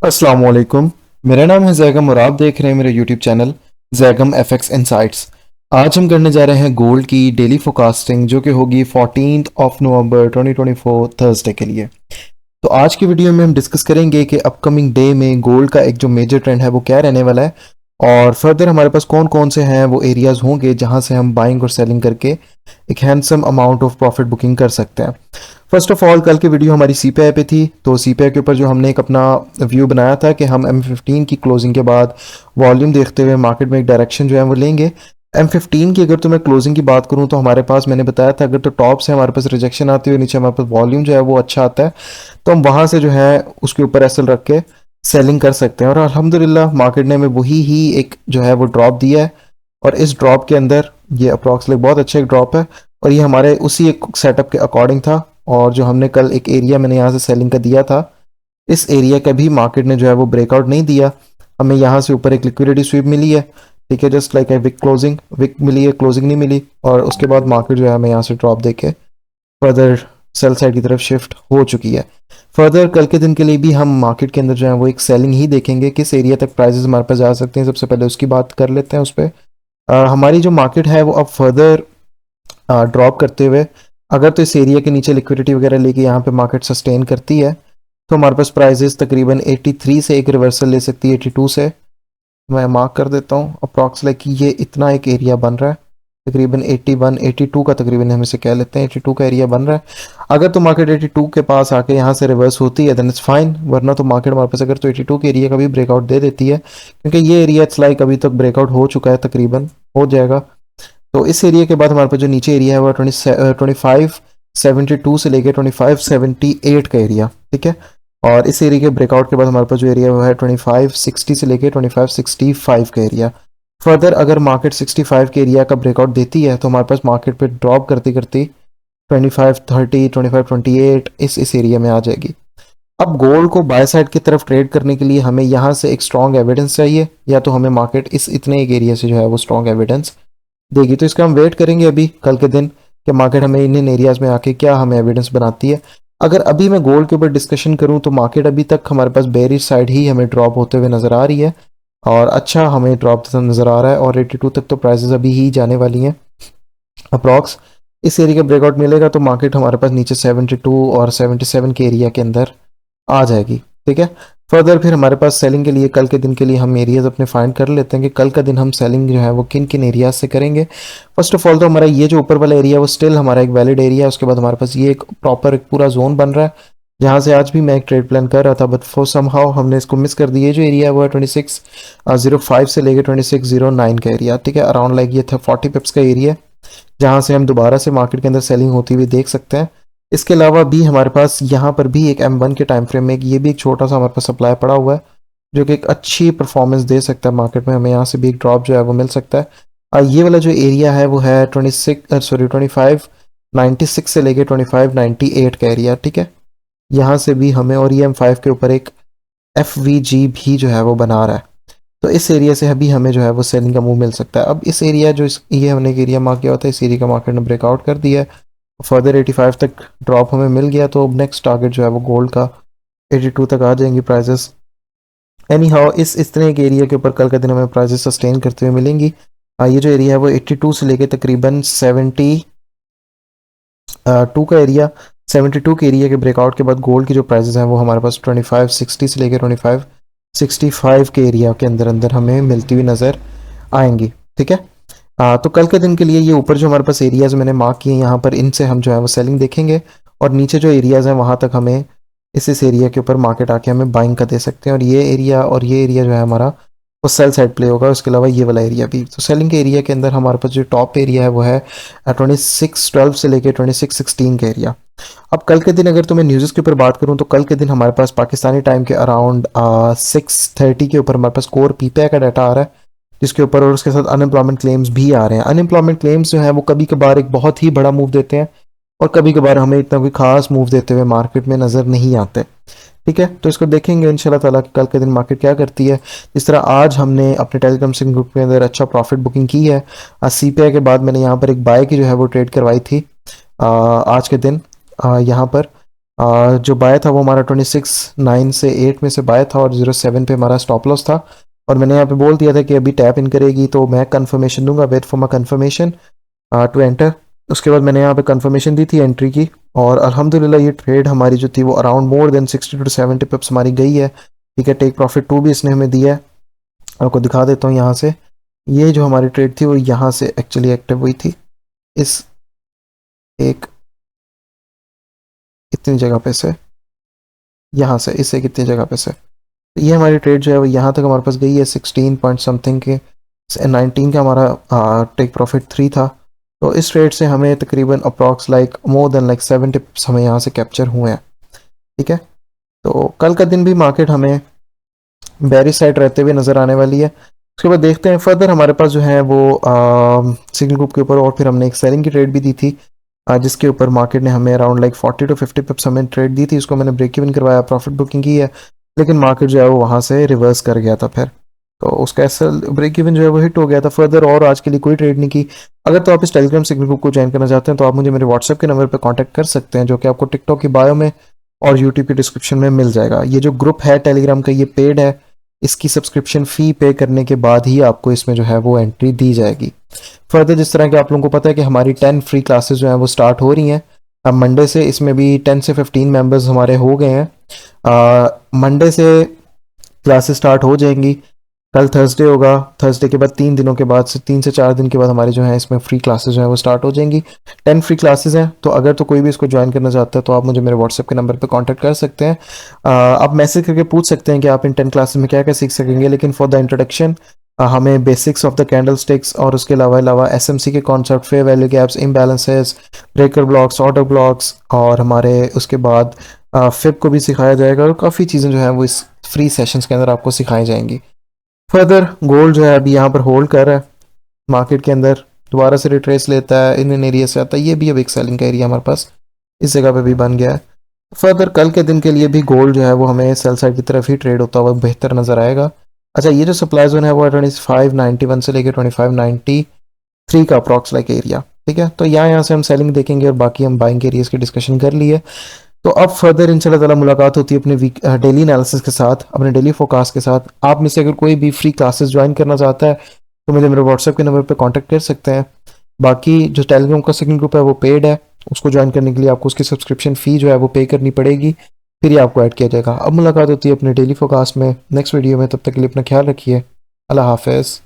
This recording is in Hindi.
अस्सलाम वालेकुम। मेरा नाम है जैगम और आप देख रहे हैं मेरे YouTube channel Zaigham FX insights. आज हम करने जा रहे हैं गोल्ड की डेली फोरकास्टिंग जो कि होगी 14 नवंबर 2024 थर्सडे के लिए। तो आज की वीडियो में हम डिस्कस करेंगे कि अपकमिंग डे में गोल्ड का एक जो मेजर ट्रेंड है वो क्या रहने वाला है, और फर्दर हमारे पास कौन कौन से हैं वो एरियाज होंगे जहां से हम बाइंग और सेलिंग करके एक handsome amount of profit booking कर सकते हैं। फर्स्ट ऑफ ऑल, कल की वीडियो हमारी सीपीआई पे थी, तो सीपीआई के ऊपर जो हमने एक अपना व्यू बनाया था कि हम M15 की क्लोजिंग के बाद वॉल्यूम देखते हुए मार्केट में एक डायरेक्शन जो है वो लेंगे। M15 की अगर तो मैं क्लोजिंग की बात करूं तो हमारे पास मैंने बताया था अगर तो टॉप से हमारे पास रिजेक्शन आती है, नीचे हमारे पास वॉल्यूम जो है वो अच्छा आता है, तो हम वहां से जो है उसके ऊपर एसएल रख के सेलिंग कर सकते हैं। और अल्हम्दुलिल्लाह मार्केट ने हमें वही ही एक जो है वो ड्रॉप दिया है, और इस ड्रॉप के अंदर ये अप्रॉक्सीमेटली बहुत अच्छा एक ड्रॉप है, और ये हमारे उसी एक सेटअप के अकॉर्डिंग था। और जो हमने कल एक एरिया मैंने यहाँ से सेलिंग का दिया था, इस एरिया का भी मार्केट ने जो है वो ब्रेकआउट नहीं दिया। हमें यहाँ से ऊपर एक लिक्विडिटी स्वीप मिली है, ठीक है, just like a week closing, week मिली है, क्लोजिंग नहीं मिली, और उसके बाद मार्केट जो है हमें यहाँ से ड्रॉप देके फर्दर सेल साइड की तरफ शिफ्ट हो चुकी है। फर्दर कल के दिन के लिए भी हम मार्केट के अंदर जो है वो एक सेलिंग ही देखेंगे, किस एरिया तक प्राइसेस हमारे पास जा सकते हैं, सबसे पहले उसकी बात कर लेते हैं। उस पर हमारी जो मार्केट है वो अब फर्दर ड्रॉप करते हुए, अगर तो इस एरिया के नीचे लिक्विडिटी वगैरह लेके यहाँ पे मार्केट सस्टेन करती है, तो हमारे पास प्राइजेस तकरीबन 83 से एक रिवर्सल ले सकती है, 82 से। मैं मार्क कर देता हूँ अप्रॉक्सीमेटली ये इतना एक एरिया बन रहा है, तकरीबन 81 82 का, तकरीबन हम इसे कह लेते हैं 82 का एरिया बन रहा है। अगर तो मार्केट 82 के पास आके यहाँ से रिवर्स होती है देन इट्स फाइन, वरना तो मार्केट हमारे पास अगर तो 82 के एरिया का भी ब्रेकआउट दे देती है, क्योंकि ये एरिया इट्स लाइक अभी तक ब्रेकआउट हो चुका है, तकरीबन हो जाएगा। तो इस एरिया के बाद हमारे पास जो नीचे एरिया है वो 2572 से लेके 2578 का एरिया, ठीक है। और इस एरिया के ब्रेकआउट के बाद हमारे पास जो एरिया वो है 2560 से लेके 2565 का एरिया। फर्दर अगर मार्केट 65 के एरिया का ब्रेकआउट देती है तो हमारे पास मार्केट पे ड्रॉप करते करते 2530 2528 इस एरिया में आ जाएगी। अब गोल्ड को बाय साइड की तरफ ट्रेड करने के लिए हमें यहाँ से एक स्ट्रॉन्ग एविडेंस चाहिए, या तो हमें मार्केट इस इतने एक एरिया से जो है वो स्ट्रॉन्ग एविडेंस देगी। तो इसका हम वेट करेंगे अभी कल के दिन कि मार्केट हमें इन एरियाज में आके क्या हमें एविडेंस बनाती है। अगर अभी मैं गोल्ड के ऊपर डिस्कशन करूं तो मार्केट अभी तक हमारे पास बेरिश साइड ही हमें ड्रॉप होते हुए नज़र आ रही है, और अच्छा हमें ड्रॉप नज़र आ रहा है, और 82 तक तो प्राइसेस अभी ही जाने वाली हैं अप्रॉक्स। इस एरिया का ब्रेकआउट मिलेगा तो मार्केट हमारे पास नीचे 72 और 77 के एरिया के अंदर आ जाएगी, ठीक है। फर्दर फिर हमारे पास सेलिंग के लिए कल के दिन के लिए हम एरियाज अपने फाइंड कर लेते हैं कि कल का दिन हम सेलिंग जो है वो किन किन एरियाज से करेंगे। फर्स्ट ऑफ ऑल तो हमारा ये जो ऊपर वाला एरिया वो स्टिल हमारा एक वैलिड एरिया है, उसके बाद हमारे पास ये एक प्रॉपर एक पूरा जोन बन रहा है जहाँ से आज भी मैं एक ट्रेड प्लान कर रहा था, बट फॉर समहाउ हमने इसको मिस कर दिया। जो एरिया है वो है 2605 से लेकर 2609 का एरिया, ठीक है, अराउंड लाइक ये था 40 पिप्स का एरिया जहाँ से हम दोबारा से मार्केट के अंदर सेलिंग होती हुई देख सकते हैं। इसके अलावा भी हमारे पास यहाँ पर भी एक M1 के टाइम फ्रेम में ये भी एक छोटा सा हमारे पास सप्लाई पड़ा हुआ है जो कि एक अच्छी परफॉर्मेंस दे सकता है मार्केट में, हमें यहाँ से भी एक ड्रॉप जो है वो मिल सकता है। ये वाला जो एरिया है वो है 2596 से लेके 2598 का एरिया, ठीक है। यहाँ से भी हमें, और ये M5 के ऊपर एक FVG भी जो है वो बना रहा है, तो इस एरिया से अभी हमें जो है वो सेलिंग का मूव मिल सकता है। अब इस एरिया ये हमने एक एरिया मार्क किया होता है, इस एरिया का मार्केट ने ब्रेकआउट कर दिया है, फर्दर 85 तक ड्रॉप हमें मिल गया, तो अब नेक्स्ट टारगेट जो है वो गोल्ड का 82 तक आ जाएंगी प्राइसेस। एनी हाउ इस तरह के एरिया के ऊपर कल का दिन हमें प्राइसेस सस्टेन करते हुए मिलेंगी। ये जो एरिया है वो 82 से लेके तकरीबन 72 का एरिया, 72 के एरिया के ब्रेकआउट के बाद गोल्ड की जो प्राइसेस हैं वो हमारे पास 2560 से लेके 2565 के एरिया के अंदर अंदर हमें मिलती हुई नज़र आएंगी, ठीक है। तो कल के दिन के लिए ये ऊपर जो हमारे पास एरियाज मैंने मार्क किए यहाँ पर, इनसे हम जो है वो सेलिंग देखेंगे, और नीचे जो एरियाज हैं वहाँ तक हमें इस एरिया के ऊपर मार्केट आके हमें बाइंग का दे सकते हैं, और ये एरिया जो है हमारा वो सेल साइड प्ले होगा। उसके अलावा ये वाला एरिया भी, तो सेलिंग के एरिया के अंदर हमारे पास जो टॉप एरिया है वो है 2612 से लेके 2616 का एरिया। अब कल के दिन अगर तो मैं न्यूज़ के ऊपर बात करूं तो कल के दिन हमारे पास पाकिस्तानी टाइम के अराउंड 6:30 के ऊपर हमारे पास कोर पीपीआई का डाटा आ रहा है, जिसके ऊपर और उसके साथ अनएम्प्लॉयमेंट क्लेम्स भी आ रहे हैं। अनएम्प्लॉयमेंट क्लेम्स जो है वो कभी कभार एक बहुत ही बड़ा मूव देते हैं, और कभी कभार हमें इतना कोई खास मूव देते हुए मार्केट में नज़र नहीं आते, ठीक है। तो इसको देखेंगे इंशाल्लाह ताला कि कल के दिन मार्केट क्या करती है। जिस तरह आज हमने अपने टेलीग्राम सिंह ग्रुप के अंदर अच्छा प्रॉफिट बुकिंग की है, आज सीपीआई के बाद मैंने यहाँ पर एक बाय की जो है वो ट्रेड करवाई थी आज के दिन यहाँ पर, जो बाय था वो हमारा 26/9 से 8 में से बाय था और 07 पे हमारा स्टॉप लॉस था। और मैंने यहाँ पे बोल दिया था कि अभी टैप इन करेगी तो मैं कंफर्मेशन दूंगा, wait for my confirmation to enter. उसके बाद मैंने यहाँ पे कंफर्मेशन दी थी एंट्री की, और अल्हम्दुलिल्लाह ये ट्रेड हमारी जो थी वो around more than 60 to 70 pips हमारी गई है। ठीक है, टेक प्रॉफिट 2 भी इसने हमें दिया है। आपको दिखा देता हूँ यहाँ से। ये जो हमारी ट्रेड थी वो यहाँ से एक्चुअली एक्टिव हुई थी, इस एक इतनी जगह पे से, यहाँ से इस एक इतनी जगह पे से। तो ये हमारी ट्रेड जो है वो यहाँ तक हमारे पास गई है 16 पॉइंट समथिंग के, 19 का हमारा टेक प्रॉफिट 3 था। तो इस ट्रेड से हमें तकरीबन approx like more than like 70 पिप्स हमें यहाँ से कैप्चर हुए हैं। ठीक है, तो कल का दिन भी मार्केट हमें बेरिश साइड रहते हुए नज़र आने वाली है। उसके बाद देखते हैं फर्दर हमारे पास जो है वो सिग्नल ग्रुप के ऊपर, और फिर हमने एक सेलिंग की ट्रेड भी दी थी जिसके ऊपर मार्केट ने हमें अराउंड लाइक 40 टू 50 पिप्स हमें ट्रेड दी थी। उसको मैंने ब्रेक इवन करवाया, प्रॉफिट बुकिंग की है, लेकिन मार्केट जो है वो वहाँ से रिवर्स कर गया था फिर। तो उसका ऐसा ब्रेक इवन जो है वो हिट हो गया था फर्दर, और आज के लिए कोई ट्रेड नहीं की। अगर तो आप इस टेलीग्राम सिग्नल ग्रुप को ज्वाइन करना चाहते हैं तो आप मुझे मेरे व्हाट्सएप के नंबर पर कॉन्टैक्ट कर सकते हैं, जो कि आपको टिकटॉक की बायो में और यूट्यूब की डिस्क्रिप्शन में मिल जाएगा। ये जो ग्रुप है टेलीग्राम का ये पेड है, इसकी सब्सक्रिप्शन फ़ी पे करने के बाद ही आपको इसमें जो है वो एंट्री दी जाएगी। फर्दर जिस तरह कि आप लोगों को पता है कि हमारी 10 फ्री क्लासेस जो हैं वो स्टार्ट हो रही हैं अब मंडे से। इसमें भी 10 से 15 मेंबर्स हमारे हो गए हैं। मंडे से क्लासेस स्टार्ट हो जाएंगी, कल थर्सडे होगा, थर्सडे के बाद 3 दिनों के बाद से 3 से 4 दिन के बाद हमारी जो है इसमें फ्री क्लासेस जो है वो स्टार्ट हो जाएंगी। 10 फ्री क्लासेस हैं, तो अगर तो कोई भी इसको ज्वाइन करना चाहता है तो आप मुझे मेरे व्हाट्सएप के नंबर पे कांटेक्ट कर सकते हैं। आप मैसेज करके पूछ सकते हैं कि आप इन 10 क्लासेस में क्या क्या सीख सकेंगे, लेकिन फॉर द इंट्रोडक्शन हमें basics of the candle sticks और उसके अलावा एसएमसी के concept, fair value gaps, imbalances, breaker blocks, order blocks, और हमारे उसके बाद फिप को भी सिखाया जाएगा, और काफ़ी चीज़ें जो हैं वो इस फ्री सेशंस के अंदर आपको सिखाई जाएंगी। फर्दर गोल्ड जो है अभी यहाँ पर होल्ड कर रहा है मार्केट के अंदर, दोबारा से रिट्रेस लेता है, इन एरिया से आता है, ये भी अब एक सेलिंग का एरिया हमारे पास इस जगह पे भी बन गया है। फर्दर कल के दिन के लिए भी गोल्ड जो है वो हमें सेल साइड की तरफ ही ट्रेड होता हुआ बेहतर नजर आएगा। अच्छा, ये जो सप्लाई जोन है वो 2591 से लेकर 2593 का अप्रॉक्स लाइक एरिया। ठीक है, तो यहाँ से हम सेलिंग देखेंगे और बाकी हम बाइंग एरियाज की डिस्कशन कर लिए। तो अब फर्दर इंशाल्लाह ताला मुलाकात होती है अपने डेली एनालिसिस के साथ, अपने डेली फोकास्ट के साथ। आप में से अगर कोई भी फ्री क्लासेस ज्वाइन करना चाहता है तो मुझे मेरे व्हाट्सएप के नंबर पे कांटेक्ट कर सकते हैं। बाकी जो टेलीग्राम का सेकंड ग्रुप है वो पेड है, उसको ज्वाइन करने के लिए आपको उसकी सब्सक्रिप्शन फ़ी जो है वो पे करनी पड़ेगी, फिर ही आपको ऐड किया जाएगा। अब मुलाकात होती है अपने डेली फोकास्ट में नेक्स्ट वीडियो में, तब तक के लिए अपना ख्याल रखिए। अल्लाह हाफिज़।